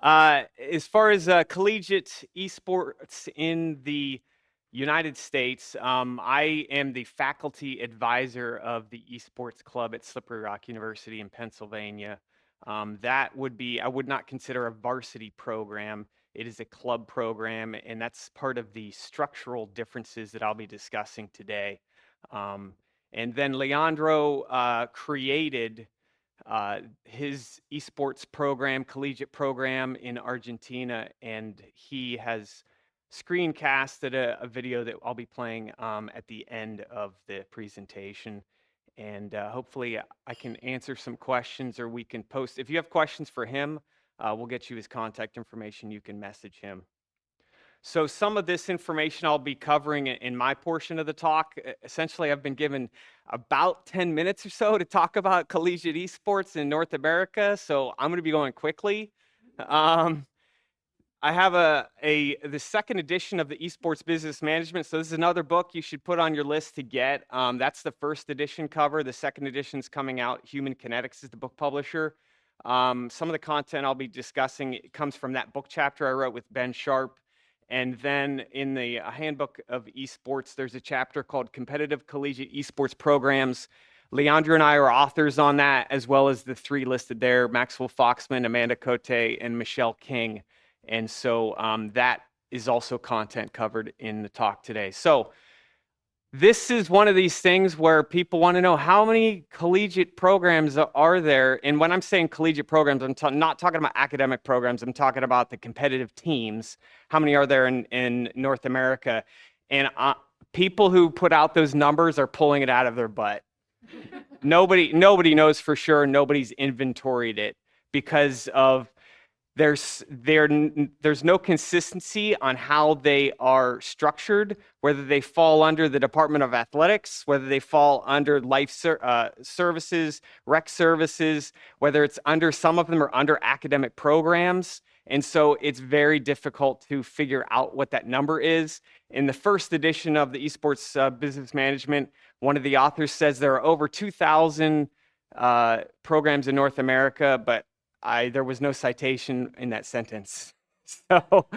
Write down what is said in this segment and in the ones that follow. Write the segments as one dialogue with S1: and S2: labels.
S1: As far as collegiate esports in the United States, I am the faculty advisor of the esports club at Slippery Rock University in Pennsylvania. I would not consider a varsity program. It is a club program, and that's part of the structural differences that I'll be discussing today. And then Leandro created his esports program, collegiate program in Argentina, and he has screencasted a video that I'll be playing at the end of the presentation. And hopefully I can answer some questions, or we can post. If you have questions for him, we'll get you his contact information. You can message him. So some of this information I'll be covering in my portion of the talk. Essentially, I've been given about 10 minutes or so to talk about collegiate esports in North America, so I'm going to be going quickly. I have the second edition of the Esports Business Management, so this is another book you should put on your list to get. That's the first edition cover. The second edition's coming out. Human Kinetics is the book publisher. Some of the content I'll be discussing comes from that book chapter I wrote with Ben Sharp. And then in the Handbook of Esports, there's a chapter called Competitive Collegiate Esports Programs. Leandro and I are authors on that, as well as the three listed there: Maxwell Foxman, Amanda Cote, and Michelle King. And so that is also content covered in the talk today. So this is one of these things where people want to know, how many collegiate programs are there? And when I'm saying collegiate programs, I'm not talking about academic programs. I'm talking about the competitive teams. How many are there in North America? And people who put out those numbers are pulling it out of their butt. Nobody knows for sure. Nobody's inventoried it because of there's no consistency on how they are structured, whether they fall under the Department of Athletics, whether they fall under life services, rec services, whether it's under, some of them are under academic programs. And so it's very difficult to figure out what that number is. In the first edition of the Esports Business Management, one of the authors says there are over 2,000 programs in North America, but there was no citation in that sentence. So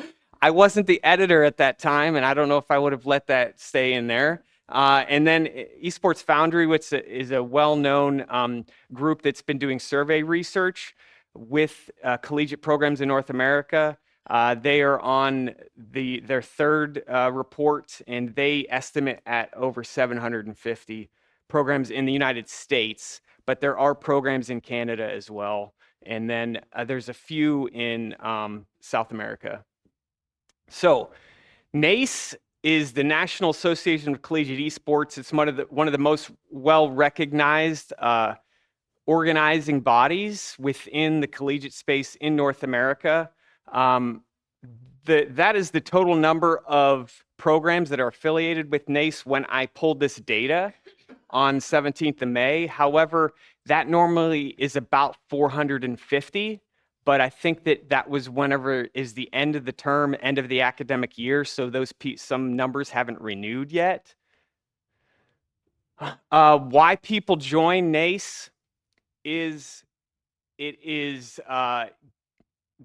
S1: I wasn't the editor at that time, and I don't know if I would have let that stay in there. And then Esports Foundry, which is a well-known group that's been doing survey research with collegiate programs in North America. They are on their third report, and they estimate at over 750 programs in the United States, but there are programs in Canada as well. And then there's a few in South America. So NACE is the National Association of Collegiate Esports. It's one of the most well-recognized organizing bodies within the collegiate space in North America. That is the total number of programs that are affiliated with NACE when I pulled this data on 17th of May. However, that normally is about 450, but I think that was whenever is the end of the term, end of the academic year, so some numbers haven't renewed yet. Why people join NACE is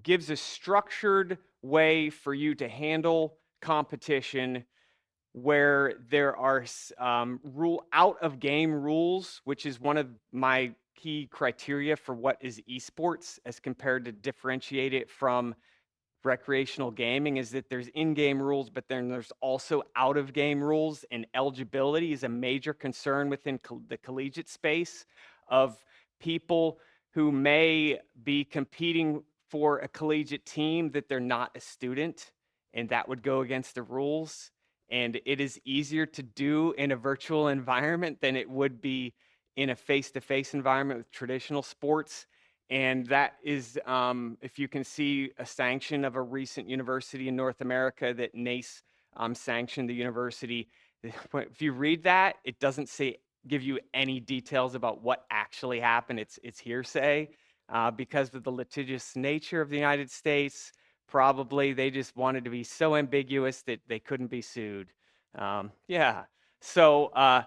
S1: gives a structured way for you to handle competition where there are out of game rules, which is one of my key criteria for what is esports as compared to differentiate it from recreational gaming, is that there's in-game rules, but then there's also out of game rules, and eligibility is a major concern within the collegiate space of people who may be competing for a collegiate team that they're not a student, and that would go against the rules. And it is easier to do in a virtual environment than it would be in a face-to-face environment with traditional sports. And that is, if you can see a sanction of a recent university in North America that NACE sanctioned the university. If you read that, it doesn't give you any details about what actually happened. It's hearsay because of the litigious nature of the United States. Probably they just wanted to be so ambiguous that they couldn't be sued. So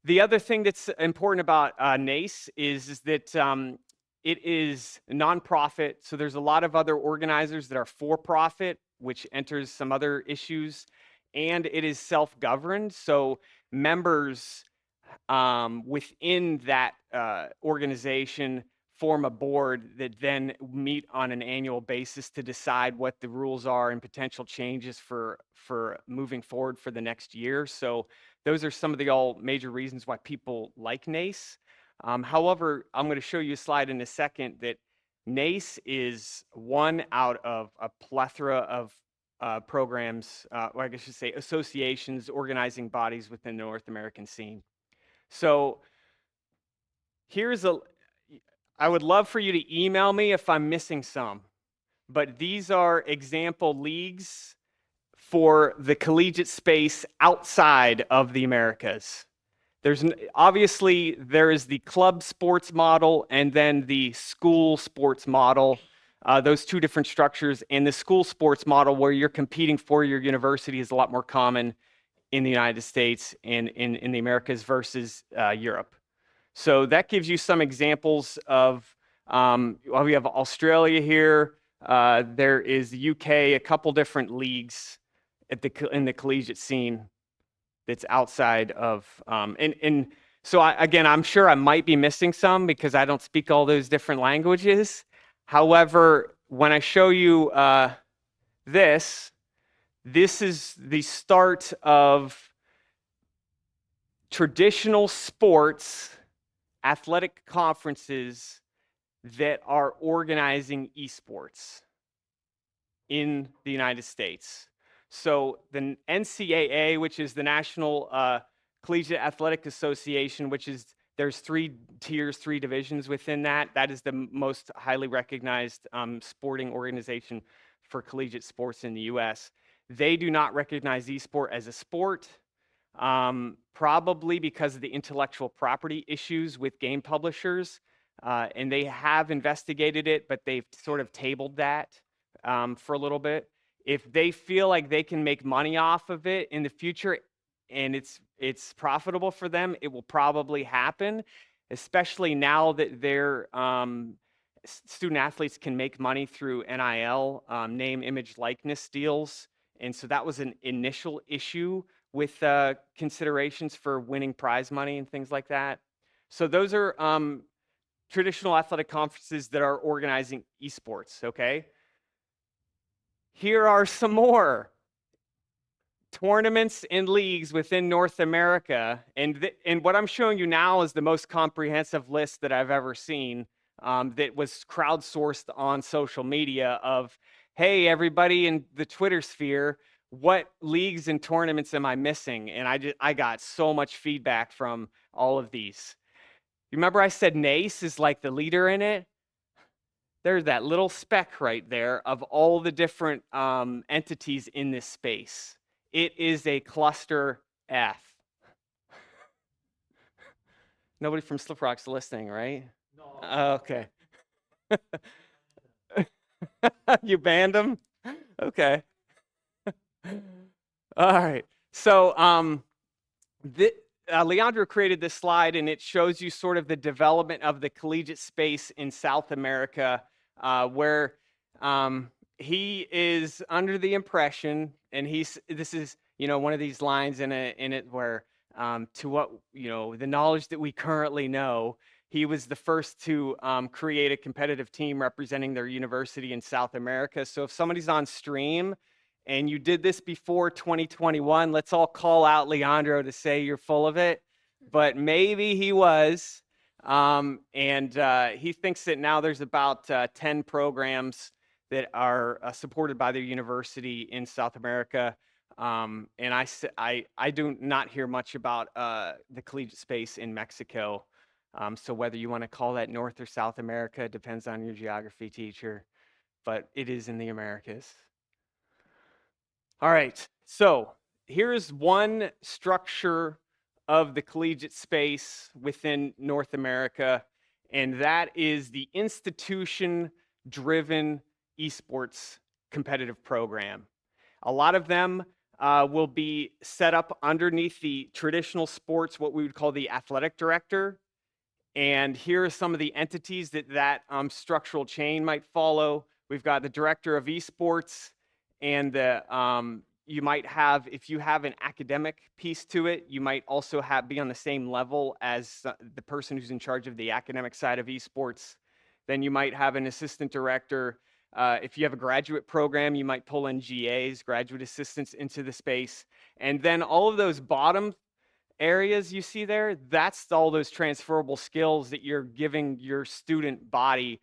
S1: the other thing that's important about NACE is that It is nonprofit, so there's a lot of other organizers that are for-profit, which enters some other issues, and it is self-governed, so members within that organization form a board that then meet on an annual basis to decide what the rules are and potential changes for moving forward for the next year. So those are some of the all major reasons why people like NACE. However, I'm going to show you a slide in a second that NACE is one out of a plethora of programs, or I guess I should say associations, organizing bodies within the North American scene. So I would love for you to email me if I'm missing some, but these are example leagues for the collegiate space outside of the Americas. Obviously, there is the club sports model and then the school sports model, those two different structures. And the school sports model, where you're competing for your university, is a lot more common in the United States and in the Americas versus Europe. So that gives you some examples of, we have Australia here, there is the UK, a couple different leagues in the collegiate scene that's outside of, so again, I'm sure I might be missing some because I don't speak all those different languages. However, when I show you this is the start of traditional sports athletic conferences that are organizing esports in the United States. So the NCAA, which is the National Collegiate Athletic Association, there's 3 tiers, 3 divisions within that. That is the most highly recognized sporting organization for collegiate sports in the US. They do not recognize esport as a sport, probably because of the intellectual property issues with game publishers. And they have investigated it, but they've sort of tabled that for a little bit. If they feel like they can make money off of it in the future and it's profitable for them, it will probably happen, especially now that their student athletes can make money through NIL, name, image, likeness deals. And so that was an initial issue with considerations for winning prize money and things like that. So those are traditional athletic conferences that are organizing esports, okay? Here are some more tournaments and leagues within North America. And what I'm showing you now is the most comprehensive list that I've ever seen that was crowdsourced on social media of, hey, everybody in the Twitter sphere, what leagues and tournaments am I missing? And I got so much feedback from all of these. You remember I said NACE is like the leader in it? There's that little speck right there of all the different entities in this space. It is a cluster F. Nobody from Slip Rock's listening, right? No. Okay. You banned them? Okay. All right. So Leandro created this slide, and it shows you sort of the development of the collegiate space in South America, where he is under the impression, and this is one of these lines in it where to what the knowledge that we currently know, he was the first to create a competitive team representing their university in South America. So if somebody's on stream and you did this before 2021, let's all call out Leandro to say you're full of it. But maybe he was. And he thinks that now there's about 10 programs that are supported by their university in South America. And I do not hear much about the collegiate space in Mexico. So whether you want to call that North or South America depends on your geography teacher, but it is in the Americas. All right, so here's one structure of the collegiate space within North America, and that is the institution-driven esports competitive program. A lot of them will be set up underneath the traditional sports, what we would call the athletic director, And here are some of the entities that structural chain might follow. We've got the director of esports, and you might have, if you have an academic piece to it, you might also be on the same level as the person who's in charge of the academic side of esports. Then you might have an assistant director. If you have a graduate program, you might pull in GAs, graduate assistants, into the space. And then all of those bottom areas you see there, that's all those transferable skills that you're giving your student body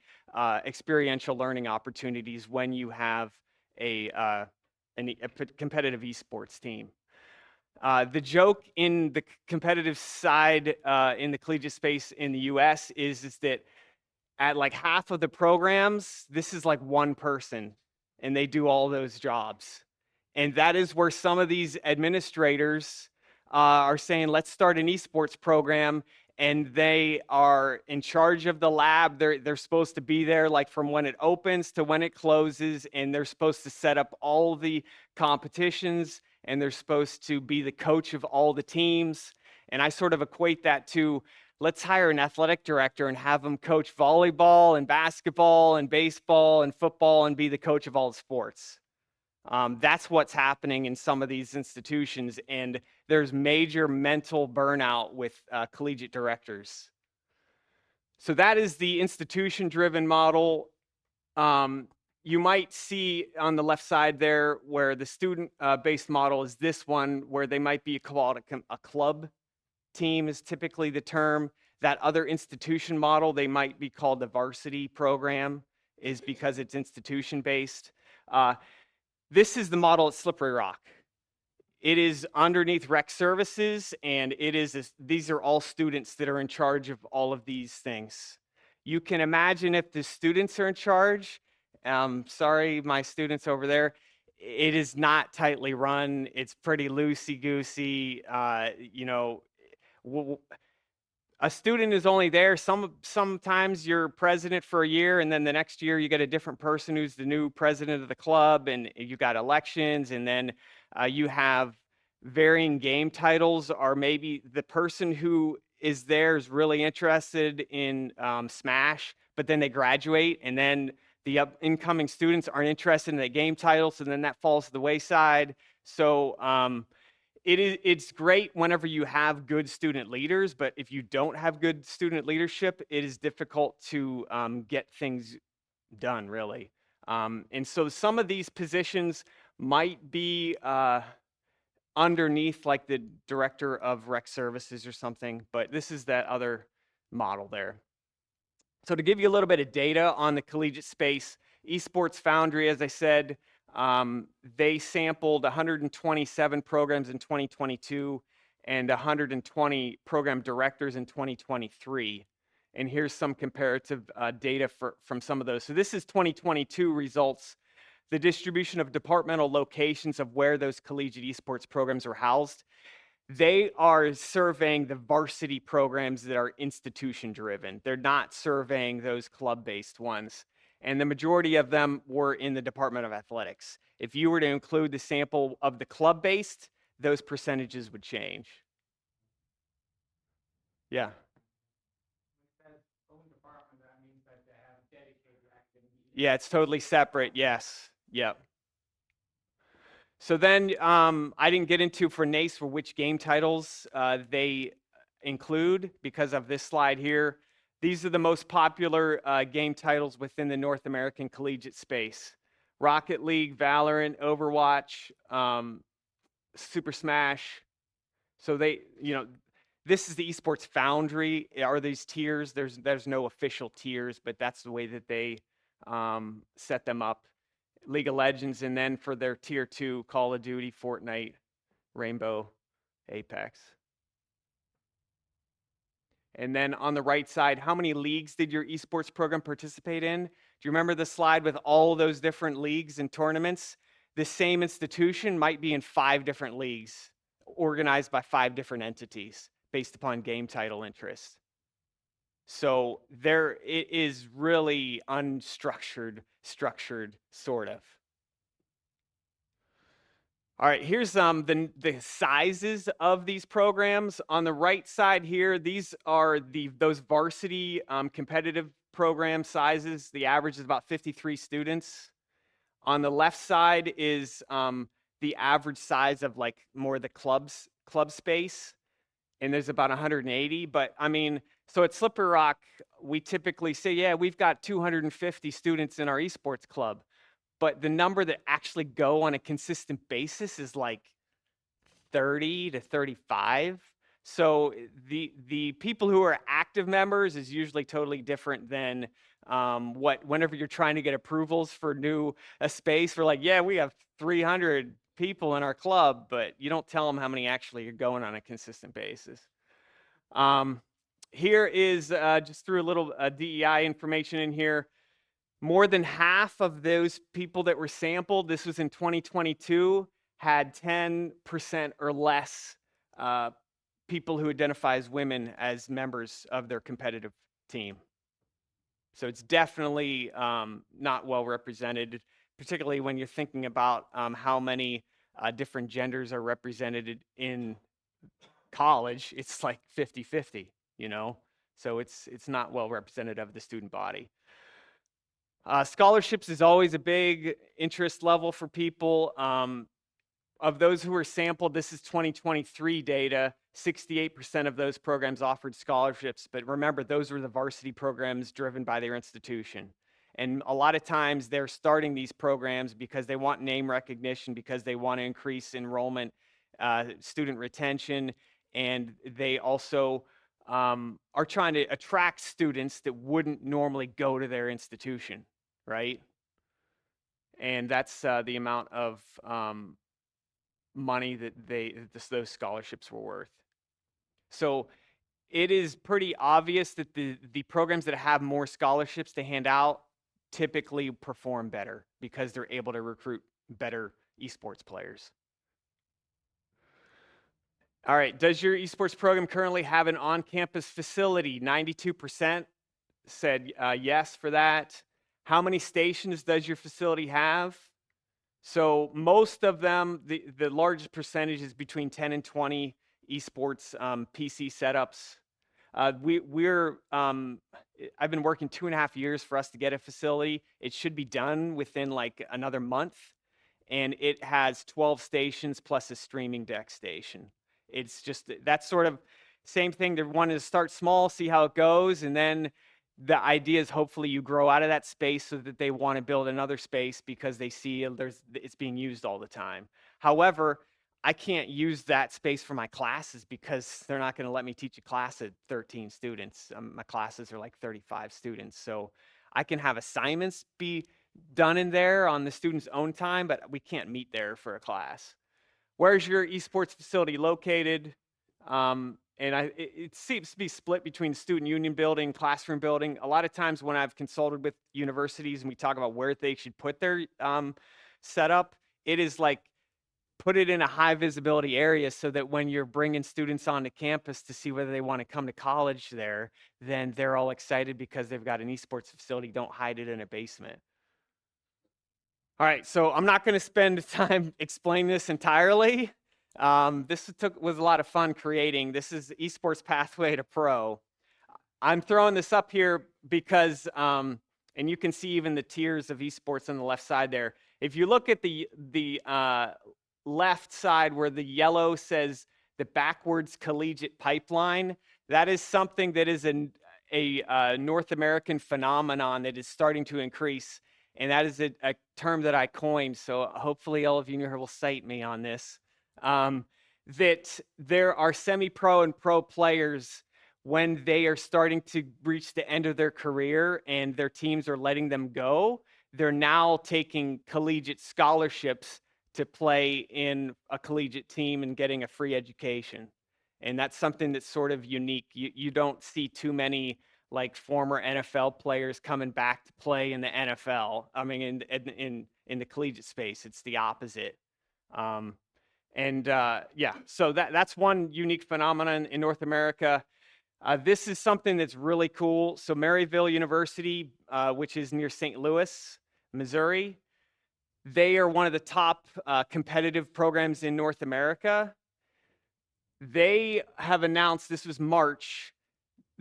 S1: experiential learning opportunities when you have a competitive esports team. The joke in the competitive side in the collegiate space in the US is that at like half of the programs, this is like one person and they do all those jobs. And that is where some of these administrators are saying, let's start an esports program. And they are in charge of the lab. They're supposed to be there like from when it opens to when it closes. And they're supposed to set up all the competitions. And they're supposed to be the coach of all the teams. And I sort of equate that to, let's hire an athletic director and have them coach volleyball and basketball and baseball and football and be the coach of all the sports. That's what's happening in some of these institutions, and there's major mental burnout with collegiate directors. So that is the institution-driven model. You might see on the left side there where the student-based model is this one, where they might be called a club team is typically the term. That other institution model, they might be called the varsity program, is because it's institution-based. This is the model at Slippery Rock. It is underneath rec services, and these are all students that are in charge of all of these things. You can imagine if the students are in charge, sorry, my students over there, it is not tightly run. It's pretty loosey-goosey. A student is only there. Sometimes you're president for a year, and then the next year you get a different person who's the new president of the club, and you got elections, and then you have varying game titles, or maybe the person who is there is really interested in Smash, but then they graduate, and then the incoming students aren't interested in the game titles, and then that falls to the wayside. So it's great whenever you have good student leaders, but if you don't have good student leadership, it is difficult to get things done, really. And so some of these positions might be underneath like the director of rec services or something, but this is that other model there. So to give you a little bit of data on the collegiate space, Esports Foundry, as I said, they sampled 127 programs in 2022 and 120 program directors in 2023. And here's some comparative data from some of those. So this is 2022 results. The distribution of departmental locations of where those collegiate esports programs are housed. They are surveying the varsity programs that are institution driven. They're not surveying those club-based ones. And the majority of them were in the Department of Athletics. If you were to include the sample of the club-based, those percentages would change. Yeah. Yeah, it's totally separate. Yes. Yep. So then I didn't get into for NACE for which game titles they include because of this slide here. These are the most popular game titles within the North American collegiate space. Rocket League, Valorant, Overwatch, Super Smash. So this is the Esports Foundry. Are these tiers? There's no official tiers, but that's the way that they set them up. League of Legends, and then for their tier 2, Call of Duty, Fortnite, Rainbow, Apex. And then on the right side, how many leagues did your esports program participate in? Do you remember the slide with all those different leagues and tournaments? The same institution might be in 5 different leagues, organized by 5 different entities based upon game title interest. So it is really unstructured, structured, sort of. All right, here's the sizes of these programs. On the right side here, these are those varsity competitive program sizes. The average is about 53 students. On the left side is the average size of like more the club space, and there's about 180. But I mean, so at Slippery Rock, we typically say, yeah, we've got 250 students in our esports club, but the number that actually go on a consistent basis is like 30 to 35. So the people who are active members is usually totally different than whenever you're trying to get approvals for a space. We're like, yeah, we have 300 people in our club, but you don't tell them how many actually are going on a consistent basis. Here is just threw a little DEI information in here. More than half of those people that were sampled, this was in 2022, had 10% or less people who identify as women as members of their competitive team. So it's definitely not well represented, particularly when you're thinking about how many different genders are represented in college. It's like 50-50, you know? So it's not well represented of the student body. Scholarships is always a big interest level for people. Of those who were sampled, this is 2023 data, 68% of those programs offered scholarships. But remember, those were the varsity programs driven by their institution. And a lot of times they're starting these programs because they want name recognition, because they want to increase enrollment, student retention, and they also are trying to attract students that wouldn't normally go to their institution, right? And that's the amount of money that those scholarships were worth. So it is pretty obvious that the programs that have more scholarships to hand out typically perform better because they're able to recruit better esports players. All right, does your esports program currently have an on-campus facility? 92% said yes for that. How many stations does your facility have? So most of them, the largest percentage is between 10 and 20 esports PC setups. I've been working 2.5 years for us to get a facility. It should be done within like another month, and it has 12 stations plus a streaming deck station. It's just that's sort of same thing. They're wanting to start small, see how it goes, and then the idea is hopefully you grow out of that space so that they want to build another space because they see it's being used all the time. However, I can't use that space for my classes because they're not going to let me teach a class at 13 students. My classes are like 35 students. So I can have assignments be done in there on the student's own time, but we can't meet there for a class. Where's your esports facility located? It seems to be split between student union building, classroom building. A lot of times when I've consulted with universities and we talk about where they should put their setup, it is like put it in a high visibility area so that when you're bringing students onto campus to see whether they want to come to college there, then they're all excited because they've got an esports facility. Don't hide it in a basement. All right, so I'm not going to spend time explaining this entirely. This was a lot of fun creating. This is Esports Pathway to Pro. I'm throwing this up here because, and you can see even the tiers of esports on the left side there. If you look at the left side where the yellow says the backwards collegiate pipeline, that is something that is a North American phenomenon that is starting to increase. And that is a term that I coined, so hopefully all of you here will cite me on this, that there are semi-pro and pro players when they are starting to reach the end of their career and their teams are letting them go, they're now taking collegiate scholarships to play in a collegiate team and getting a free education. And that's something that's sort of unique. You don't see too many like former NFL players coming back to play in the NFL. I mean, in the collegiate space, it's the opposite. Yeah, so that's one unique phenomenon in North America. This is something that's really cool. So Maryville University, which is near St. Louis, Missouri, They are one of the top competitive programs in North America. They have announced, this was March,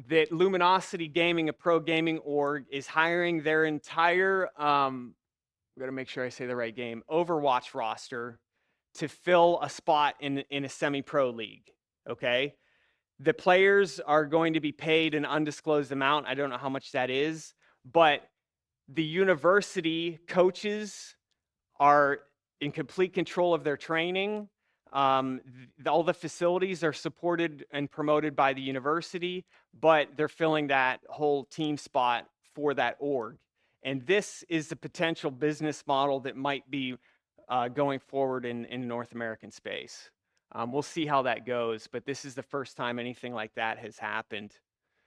S1: that Luminosity Gaming, a pro gaming org, is hiring their entire, we gotta make sure I say the right game, Overwatch roster to fill a spot in a semi-pro league, okay? The players are going to be paid an undisclosed amount. I don't know how much that is, but the university coaches are in complete control of their training. All the facilities are supported and promoted by the university, but they're filling that whole team spot for that org. And this is the potential business model that might be going forward in North American space. We'll see how that goes, but this is the first time anything like that has happened.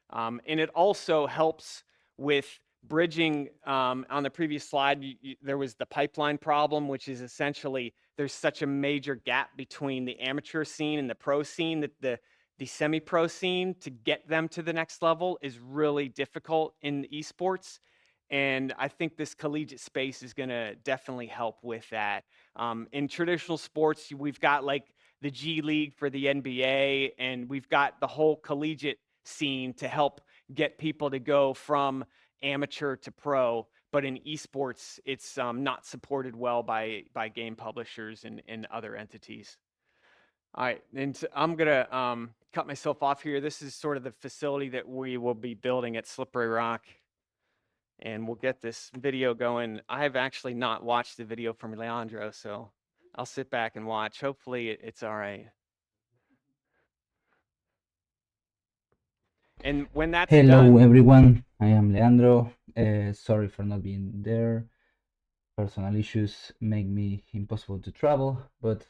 S1: And it also helps with bridging. On the previous slide, there was the pipeline problem, which is essentially there's such a major gap between the amateur scene and the pro scene that the semi-pro scene, to get them to the next level, is really difficult in esports. And I think this collegiate space is going to definitely help with that. In traditional sports, we've got like the G League for the NBA, and we've got the whole collegiate scene to help get people to go from amateur to pro. But in esports, it's not supported well by game publishers and other entities. All right, and I'm gonna cut myself off here. This is sort of the facility that we will be building at Slippery Rock, and we'll get this video going. I have actually not watched the video from Leandro, so I'll sit back and watch. Hopefully it's all right. And when that's
S2: Hello
S1: done,
S2: everyone, I am Leandro. Sorry for not being there. Personal issues make me impossible to travel, but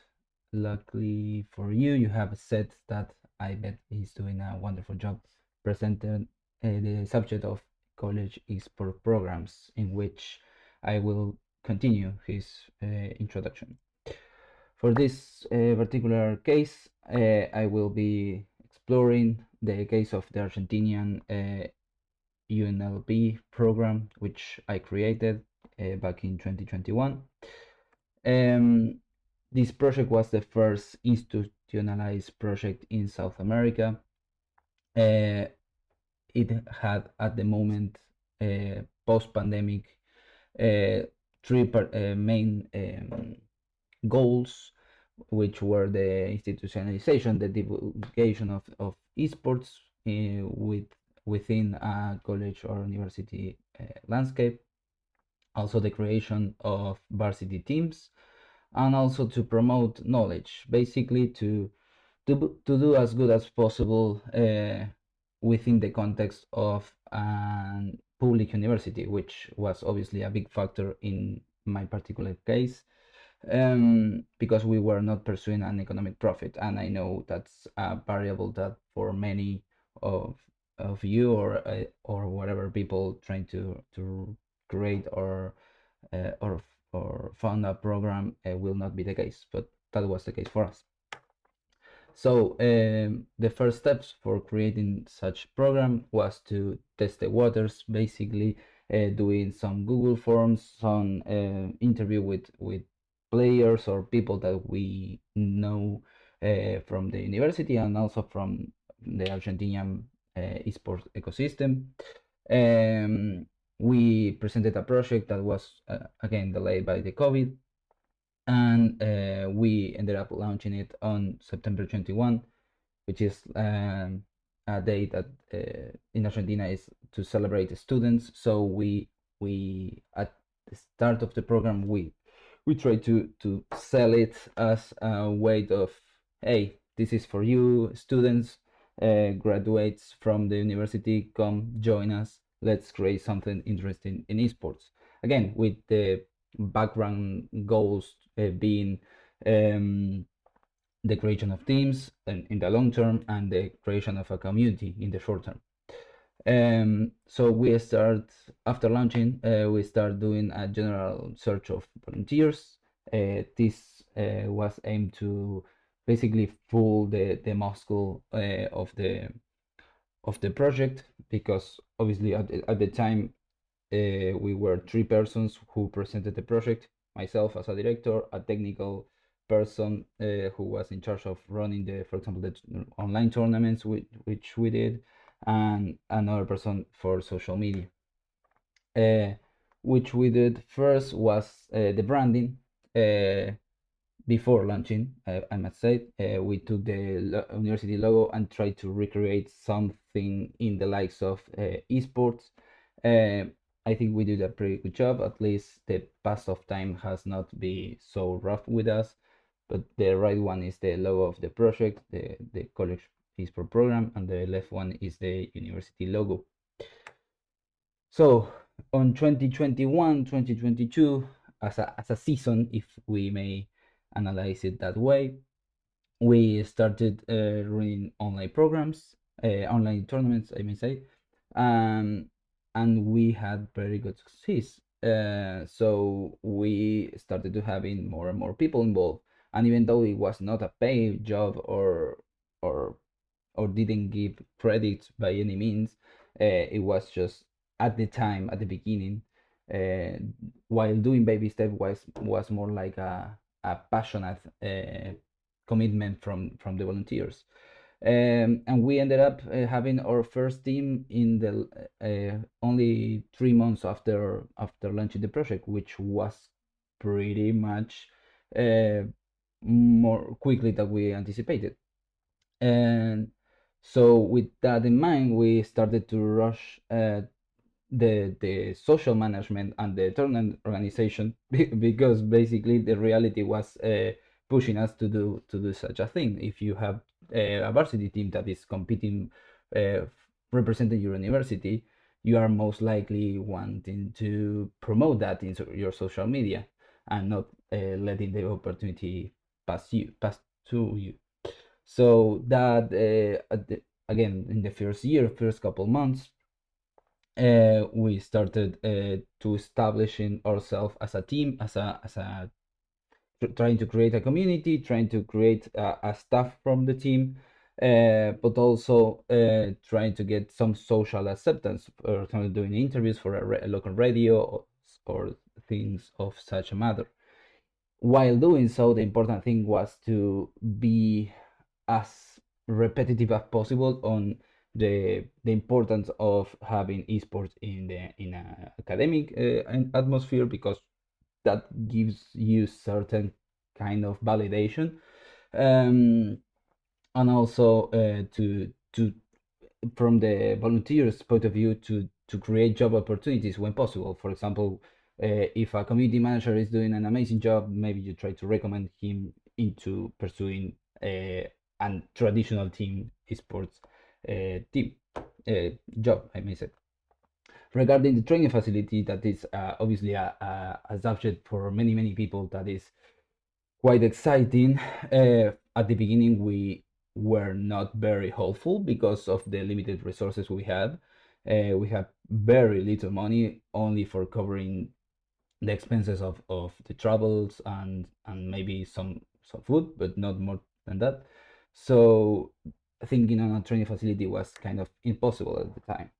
S2: luckily for you, you have Seth that I bet he's doing a wonderful job presenting the subject of college esports programs, in which I will continue his introduction. For this particular case, I will be exploring the case of the Argentinian UNLP program, which I created back in 2021. This project was the first institutionalized project in South America. It had at the moment, post-pandemic, three main goals, which were the institutionalization, the divulgation of esports within a college or university landscape, also the creation of varsity teams, and also to promote knowledge, basically to do as good as possible within the context of a public university, which was obviously a big factor in my particular case, because we were not pursuing an economic profit, and I know that's a variable that for many of you or whatever people trying to create or fund a program will not be the case, but that was the case for us. So the first steps for creating such program was to test the waters, basically doing some Google forms, some interview with players or people that we know from the university and also from the Argentinian esports ecosystem. We presented a project that was again delayed by the COVID, and we ended up launching it on September 21, which is a day that in Argentina is to celebrate the students. So we at the start of the program we try to sell it as a way of, hey, this is for you students, graduates from the university, come join us, let's create something interesting in esports, again with the background goals being the creation of teams in the long term and the creation of a community in the short term. So we start, after launching, we start doing a general search of volunteers. This was aimed to basically full the muscle of the project, because obviously at the time we were 3 persons who presented the project. myself as a director, a technical person who was in charge of running for example, the online tournaments which we did, and another person for social media. Which we did first was the branding. Before launching, I must say, we took the university logo and tried to recreate something in the likes of esports. Uh, I think we did a pretty good job. At least the pass of time has not been so rough with us. But the right one is the logo of the project, the college esports program, and the left one is the university logo. So on 2021, 2022, as a season, if we may analyze it that way, we started running online programs, online tournaments, I may say, um, and we had very good success. So we started to having more and more people involved, and even though it was not a paid job or or didn't give credit by any means, it was just at the time, at the beginning, uh, while doing baby step was more like a passionate commitment from the volunteers. And we ended up having our first team in the only 3 months after launching the project, which was pretty much uh, more quickly than we anticipated. And so with that in mind, we started to rush the social management and the tournament organization because basically the reality was pushing us to do such a thing. If you have a varsity team that is competing, uh, representing your university, you are most likely wanting to promote that in your social media and not letting the opportunity pass to you. So that again, in the first couple months, we started to establishing ourselves as a team, as a trying to create a community, trying to create a staff from the team, but also trying to get some social acceptance, for example, doing interviews for a local radio or things of such a matter. While doing so, the important thing was to be as repetitive as possible on the importance of having esports in an academic atmosphere, because that gives you certain kind of validation, um, and also to from the volunteers point of view, to create job opportunities when possible. For example, if a community manager is doing an amazing job, maybe you try to recommend him into pursuing a traditional team esports team job, I may say. Regarding the training facility, that is obviously a subject for many people that is quite exciting. At the beginning, we were not very hopeful because of the limited resources we had. We had very little money, only for covering the expenses of the travels and maybe some food, but not more than that. So thinking on a training facility was kind of impossible at the time.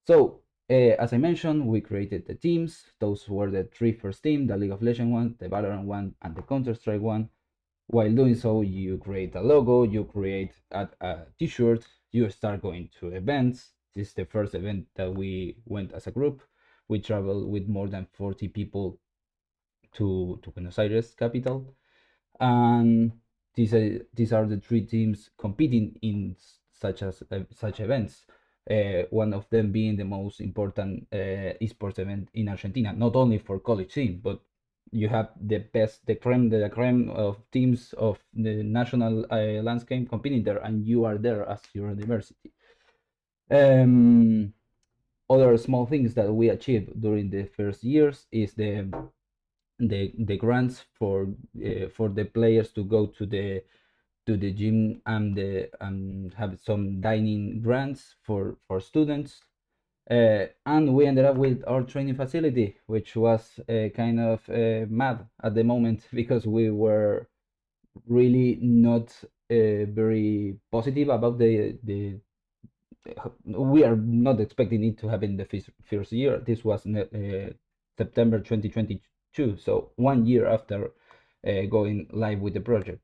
S2: So, as I mentioned, we created the teams. Those were the three first teams: the League of Legends one, the Valorant one, and the Counter-Strike one. While doing so, you create a logo, you create a t-shirt, you start going to events. This is the first event that we went as a group. We traveled with more than 40 people to Buenos Aires capital, and these are the three teams competing in such events. One of them being the most important esports event in Argentina, not only for college team, but you have the best, the creme de la creme of teams of the national landscape competing there, and you are there as your university. Um, Other small things that we achieved during the first years is the grants for the players to go to the gym, and have some dining grants for students. And we ended up with our training facility, which was kind of mad at the moment because we were really not very positive about the we are not expecting it to happen the first year. This was September 2022, 2022, so 1 year after going live with the project.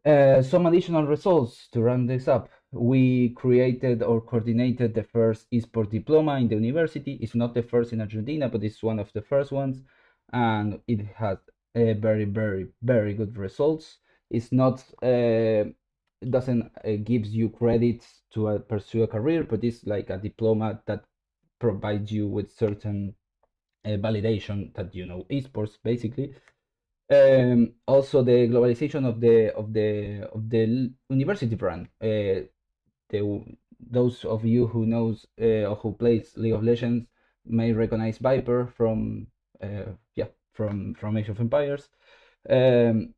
S2: Some additional results to round this up. We created or coordinated the first esports diploma in the university. It's not the first in Argentina, but it's one of the first ones, and it had very, very, very good results. It's not, it doesn't gives you credits to pursue a career, but it's like a diploma that provides you with certain validation that you know esports basically. Also, the globalization of the university brand. Those of you who knows or who plays League of Legends may recognize Viper from from Age of Empires, and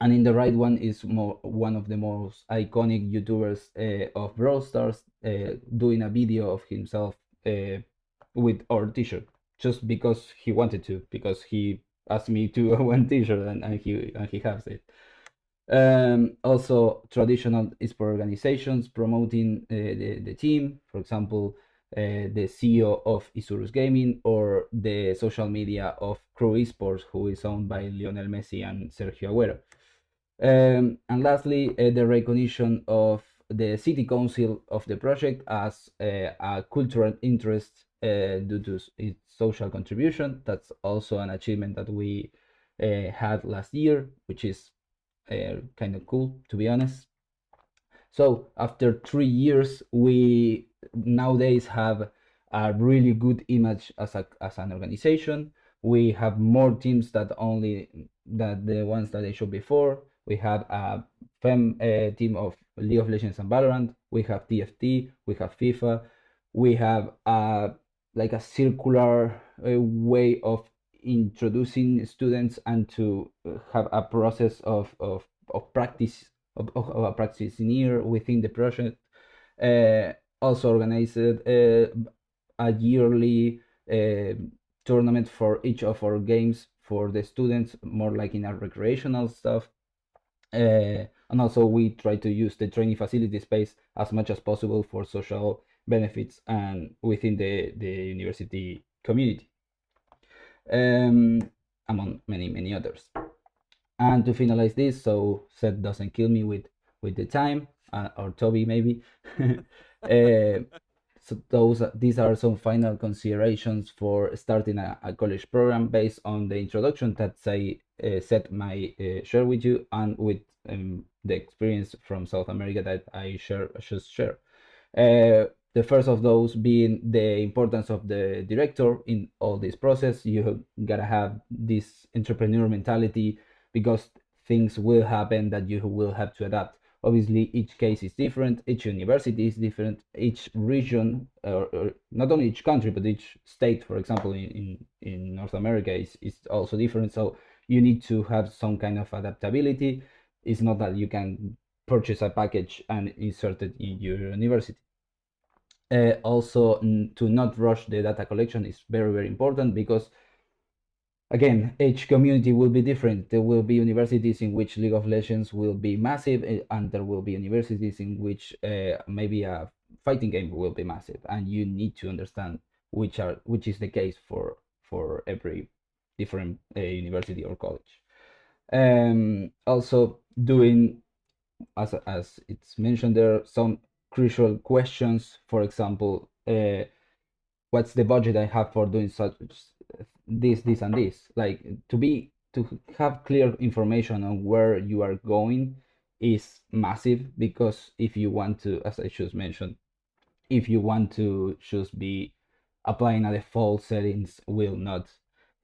S2: in the right one is one of the most iconic YouTubers of Brawl Stars doing a video of himself with our T-shirt just because he wanted to, because he asked me to one T-shirt and he has it. Also, traditional esports organizations promoting the team, for example, the CEO of Isurus Gaming or the social media of Crew Esports, who is owned by Lionel Messi and Sergio Agüero. And lastly, the recognition of the city council of the project as a cultural interest due to its social contribution. That's also an achievement that we had last year, which is kind of cool, to be honest. So after 3 years, we nowadays have a really good image as an organization. We have more teams that the ones that I showed before. We have a team of League of Legends and Valorant. We have TFT. We have FIFA. We have like a circular way of introducing students and to have a process of practice of a practitioner within the project. Also organized a yearly tournament for each of our games for the students, more like in our recreational stuff. And also we try to use the training facility space as much as possible for social benefits and within the university community, among many others. And to finalize this, so Seth doesn't kill me with the time, or Toby maybe. So these are some final considerations for starting a college program based on the introduction that Seth might share with you, and with the experience from South America that I just share. The first of those being the importance of the director in all this process. You gotta have this entrepreneur mentality, because things will happen that you will have to adapt. Obviously, each case is different, each university is different, each region, or not only each country, but each state, for example, in North America is also different. So you need to have some kind of adaptability. It's not that you can purchase a package and insert it in your university. Also, to not rush the data collection is very, very important, because again, each community will be different. There will be universities in which League of Legends will be massive, and there will be universities in which maybe a fighting game will be massive, and you need to understand which is the case for every different university or college. Also, doing, as it's mentioned there, some crucial questions. For example, what's the budget I have for doing such this and this? Like, to have clear information on where you are going is massive, because if you want to, as I just mentioned, if you want to just be applying a default settings, will not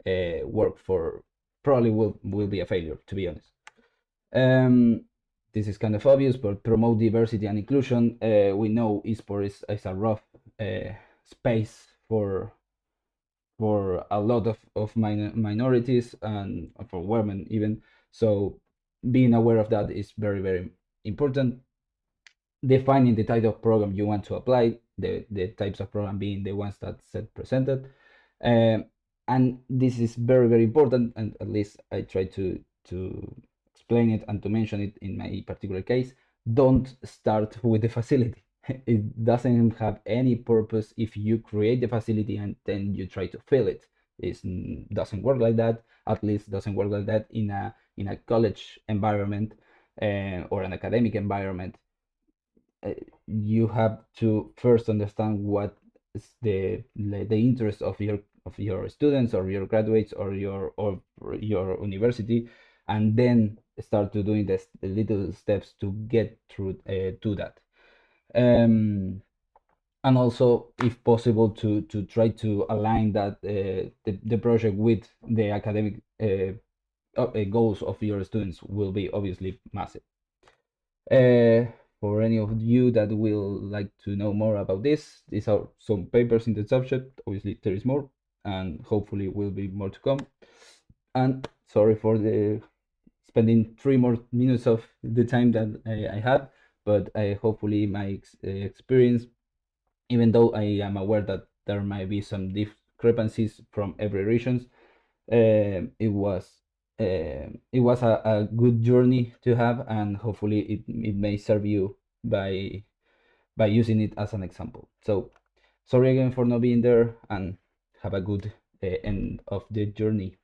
S2: work for, probably will be a failure, to be honest. This is kind of obvious, but promote diversity and inclusion. We know esports is a rough space for a lot of minorities and for women even. So being aware of that is very, very important. Defining the type of program you want to apply, the types of program being the ones that Seth presented. And this is very, very important, and at least I try to explain it and to mention it in my particular case. Don't start with the facility. It doesn't have any purpose if you create the facility and then you try to fill it. doesn't work like that. At least doesn't work like that in a college environment or an academic environment. You have to first understand what is the interest of your students or your graduates or your university, and then start to doing the little steps to get through to that. Um, and also, if possible, to try to align that the project with the academic goals of your students will be obviously massive. For any of you that will like to know more about this, these are some papers in the subject. Obviously, there is more, and hopefully will be more to come. And sorry for the spending 3 more minutes of the time that I had, but hopefully my experience, even though I am aware that there might be some discrepancies from every regions, it was a good journey to have, and hopefully it may serve you by using it as an example. So sorry again for not being there, and have a good end of the journey.